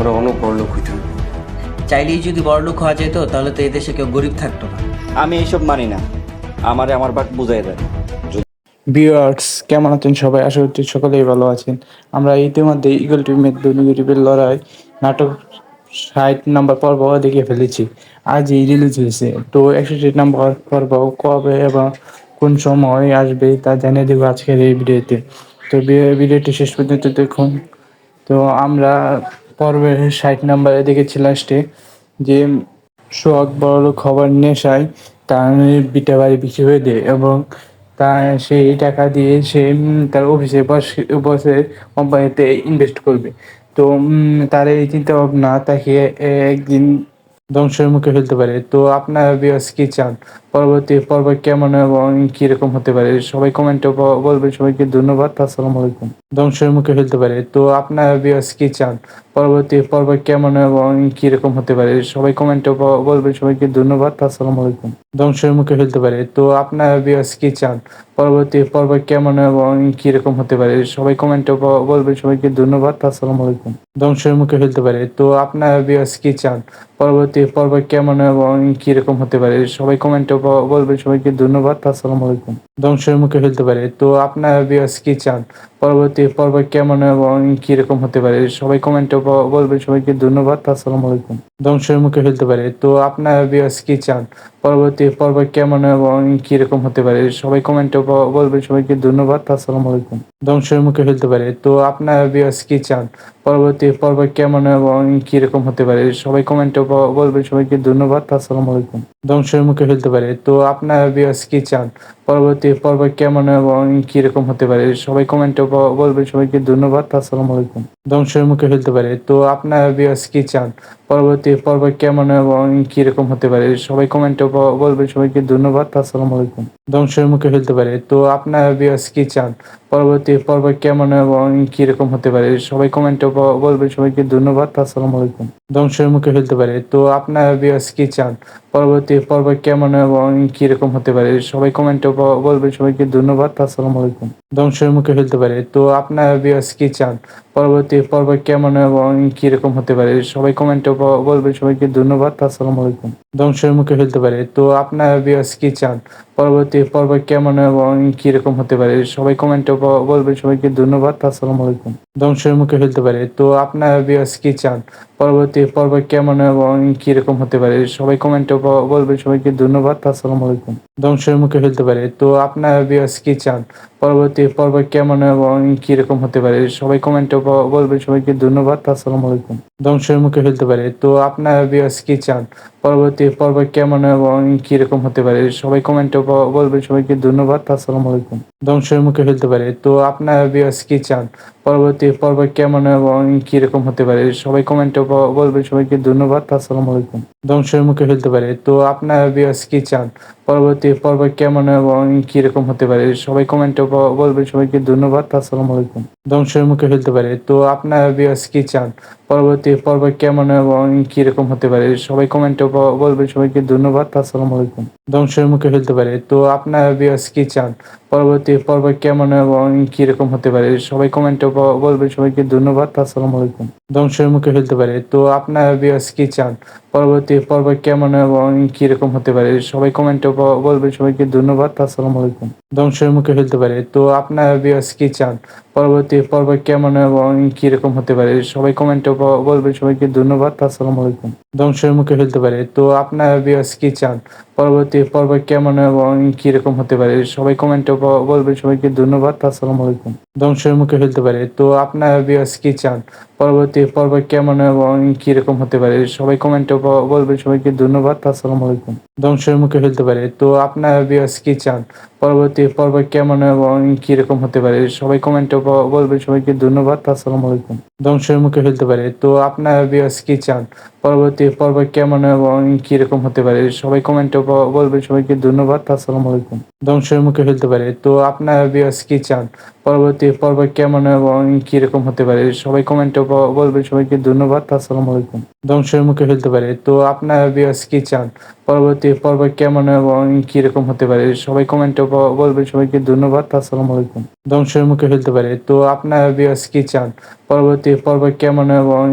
আমরা অনেক বড়লোক হইতাম। চাইলেই যদি বড়লোক হওয়া যেত তাহলে তো এদেশে কেউ গরিব থাকতো না। আমি এইসব মানি না, আমারে আমার বাট বুঝাই দেয়। ভিউয়ার্স, কেমন আছেন সবাই? আশা করছি সকলেই ভালো আছেন। আমরা ইতিমধ্যে ইগল টিম ধোনি গরিবের লড়াই নাটক 60 নম্বর পর্ব দেখে ফেলেছি। আজই রিলিজ হয়েছে। তো 61 নম্বর পর্ব কবে এবং কোন সময় আসবে তা জানিয়ে দেবো আজকের এই ভিডিওতে। তো ভিডিওটি শেষ পর্যন্ত দেখুন। তো আমরা পর্বের 60 নম্বরে দেখেছি লাস্টে যে সোহাগ বড়লোক খবর নেশায় তার বিটা বাড়ি বিক্রি হয়ে দেয় এবং সেই টাকা দিয়ে সে তার অফিসে বসে কোম্পানিতে ইনভেস্ট করবে। তো তার এই চিন্তা ভাবনা তাকে একদিন ধ্বংসের মুখে ফেলতে পারে। তো আপনারা ভিউয়ার্স কি চান পরবর্তী পর্ব কেমন এবং কিরকম হতে পারে? সবাই কমেন্টে বলবেন। সবাইকে ধন্যবাদ। আসসালামু আলাইকুম। ধ্বংসের মুখে ফেলতে পারে। তো আপনারা ভিউয়ার্স কি চান পরবর্তী পর্ব কেমন এবং কিরকম হতে পারে? সবাই কমেন্টে বলবেন। সবাইকে ধন্যবাদ। আসসালামু আলাইকুম। ধ্বংসের মুখে ফেলতে পারে। তো আপনারা ভিউয়ার্স কি চান পরবর্তী পর্ব কেমন এবং কিরকম হতে পারে? সবাই কমেন্টে বলবেন। সবাইকে ধন্যবাদ। আসসালামু আলাইকুম। ধ্বংসের মুখে ফেলতে পারে। তো আপনারা ভিউয়ার্স কি চান পরবর্তী পর্ব কেমন এবং কিরকম হতে পারে? সবাই কমেন্টে বলবেন। সবাইকে ধন্যবাদ। আসসালামু আলাইকুম। ধ্বংসের মুখে ফেলতে পারে। তো আপনারা ভিউয়ার্স কি চান পরবর্তী পর্ব কেমন এবং কিরকম হতে পারে? সবাই কমেন্টে বলবেন। সবাইকে ধন্যবাদ। আসসালামু আলাইকুম। ধ্বংসের মুখে ফেলতে পারে। তো আপনারা ভিউয়ার্স কি চান পরবর্তী পর্ব কেমন এবং কিরকম হতে পারে? সবাই কমেন্টে বলবেন। সবাইকে ধন্যবাদ। আসসালামু আলাইকুম। ধ্বংসের মুখে ফেলতে পারে। তো আপনারা ভিউয়ার্স কি চান পরবর্তী পর্ব কেমন এবং কিরকম হতে পারে? সবাই কমেন্টে বলবেন। সবাইকে ধন্যবাদ। আসসালামু আলাইকুম। ধ্বংসের মুখে ফেলতে পারে। তো আপনারা ভিউয়ার্স কি চান পরবর্তী পর্ব কেমন এবং কিরকম হতে পারে? সবাই কমেন্টে বলবেন। সবাইকে ধন্যবাদ। আসসালামু আলাইকুম। ধ্বংসের মুখে ফেলতে পারে। তো আপনারা ভিউয়ার্স কি চান পরবর্তী পর্ব কেমন এবং কিরকম হতে পারে? সবাই কমেন্টে বলবেন। সবাইকে ধন্যবাদ। আসসালামু আলাইকুম। ধ্বংসের মুখে ফেলতে পারে। তো আপনারা ভিউয়ার্স কি চান পরবর্তী পর্ব কেমন এবং কিরকম হতে পারে? সবাই কমেন্টে বলবেন। সবাইকে ধন্যবাদ। আসসালামু আলাইকুম। ধ্বংসের মুখে ফেলতে পারে। তো আপনারা ভিউয়ার্স কি চান পরবর্তী পর্ব কেমন এবং কিরকম হতে পারে? সবাই কমেন্টে বলবেন। সবাইকে ধন্যবাদ। আসসালামু আলাইকুম। ধ্বংসের মুখে ফেলতে পারে। তো আপনারা ভিউয়ার্স কি চান পরবর্তী পর্ব কেমন এবং কিরকম হতে পারে? সবাই কমেন্টে বলবেন। সবাইকে ধন্যবাদ। আসসালামু আলাইকুম। ধ্বংসের মুখে ফেলতে পারে। তো আপনারা ভিউয়ার্স কি চান পরবর্তী পর্ব কেমন এবং কিরকম হতে পারে? সবাই কমেন্টে বলবেন। সবাইকে ধন্যবাদ। আসসালামু আলাইকুম। ধ্বংসের মুখে ফেলতে পারে। তো আপনারা ভিউয়ার্স কি চান পরবর্তী পর্ব কেমন এবং কিরকম হতে পারে? সবাই কমেন্টে বলবেন। সবাইকে ধন্যবাদ। আসসালামু আলাইকুম। ধ্বংসের মুখে ফেলতে পারে। তো আপনারা ভিউয়ার্স কি চান পরবর্তী পর্ব কেমন এবং কিরকম হতে পারে? সবাই কমেন্টে বলবেন। সবাইকে ধন্যবাদ। আসসালামু আলাইকুম। ধ্বংসের মুখে ফেলতে পারে। তো আপনারা ভিউয়ার্স কি চান পরবর্তী পর্ব কেমন এবং কিরকম হতে পারে? সবাই কমেন্টে বলবেন। সবাইকে ধন্যবাদ। আসসালামু আলাইকুম। ধ্বংসের মুখে ফেলতে পারে। তো আপনারা ভিউয়ার্স কি চান পরবর্তী পর্ব কেমন এবং কিরকম হতে পারে? সবাই কমেন্টে বলবেন। সবাইকে ধন্যবাদ। আসসালামু আলাইকুম। ধ্বংসের মুখে ফেলতে পারে। তো আপনারা ভিউয়ার্স কি চান পরবর্তী পর্ব কেমন এবং কিরকম হতে পারে? সবাই কমেন্টে বলবেন। সবাইকে ধন্যবাদ। আসসালামু আলাইকুম। ধ্বংসের মুখে ফেলতে পারে। তো আপনারা ভিউয়ার্স কি চান পরবর্তী পর্ব কেমন এবং কিরকম হতে পারে? সবাই কমেন্টে বলবেন। সবাইকে ধন্যবাদ। আসসালামু আলাইকুম। ধ্বংসের মুখে ফেলতে পারে। তো আপনারা ভিউয়ার্স কি চান পরবর্তী পর্ব কেমন এবং কিরকম হতে পারে? সবাই কমেন্টে বলবেন। সবাইকে ধন্যবাদ। আসসালামু আলাইকুম। ধ্বংসের মুখে ফেলতে পারে। তো আপনারা ভিউয়ার্স কি চান পরবর্তী পর্ব কেমন এবং কিরকম হতে পারে? সবাই কমেন্টে বলবেন। সবাইকে ধন্যবাদ। আসসালামু আলাইকুম। ধ্বংসের মুখে ফেলতে পারে। তো আপনারা ভিউয়ার্স কি চান পরবর্তী পর্ব কেমন এবং কিরকম হতে পারে? সবাই কমেন্টে বলবেন। সবাইকে ধন্যবাদ। আসসালামু আলাইকুম। ধ্বংসের মুখে ফেলতে পারে। তো আপনারা ভিউয়ার্স কি চান পরবর্তী পর্ব কেমন এবং কিরকম হতে পারে? সবাই কমেন্টে বলবেন। সবাইকে ধন্যবাদ। আসসালামু আলাইকুম। ধ্বংসের মুখে ফেলতে পারে। তো আপনারা ভিউয়ার্স কি চান পরবর্তী পর্ব কেমন এবং কিরকম হতে পারে? সবাই কমেন্টে বলবেন। সবাইকে ধন্যবাদ। আসসালামু আলাইকুম। ধ্বংসের মুখে ফেলতে পারে। তো আপনারা ভিউয়ার্স কি চান পরবর্তী পর্ব কেমন এবং কিরকম হতে পারে? সবাই কমেন্টে বলবেন। সবাইকে ধন্যবাদ। আসসালামু আলাইকুম। ধ্বংসের মুখে ফেলতে পারে। তো আপনারা ভিউয়ার্স কি চান পরবর্তী পর্ব কেমন এবং কিরকম হতে পারে? সবাই কমেন্টে বলবেন। সবাইকে ধন্যবাদ। আসসালামু আলাইকুম। ধ্বংসের মুখে ফেলতে পারে। তো আপনারা ভিউয়ার্স কি চান পরবর্তী পর্ব কেমন এবং কিরকম হতে পারে? সবাই কমেন্টে বলবেন। সবাইকে ধন্যবাদ। আসসালামু আলাইকুম। ধ্বংসের মুখে ফেলতে পারে। তো আপনারা ভিউয়ার্স কি চান পরবর্তী পর্ব কেমন এবং কিরকম হতে পারে? সবাই কমেন্টে বলবেন। সবাইকে ধন্যবাদ। আসসালামু আলাইকুম। ধ্বংসের মুখে ফেলতে পারে। তো আপনারা ভিউয়ার্স কি চান পরবর্তী পর্ব কেমন এবং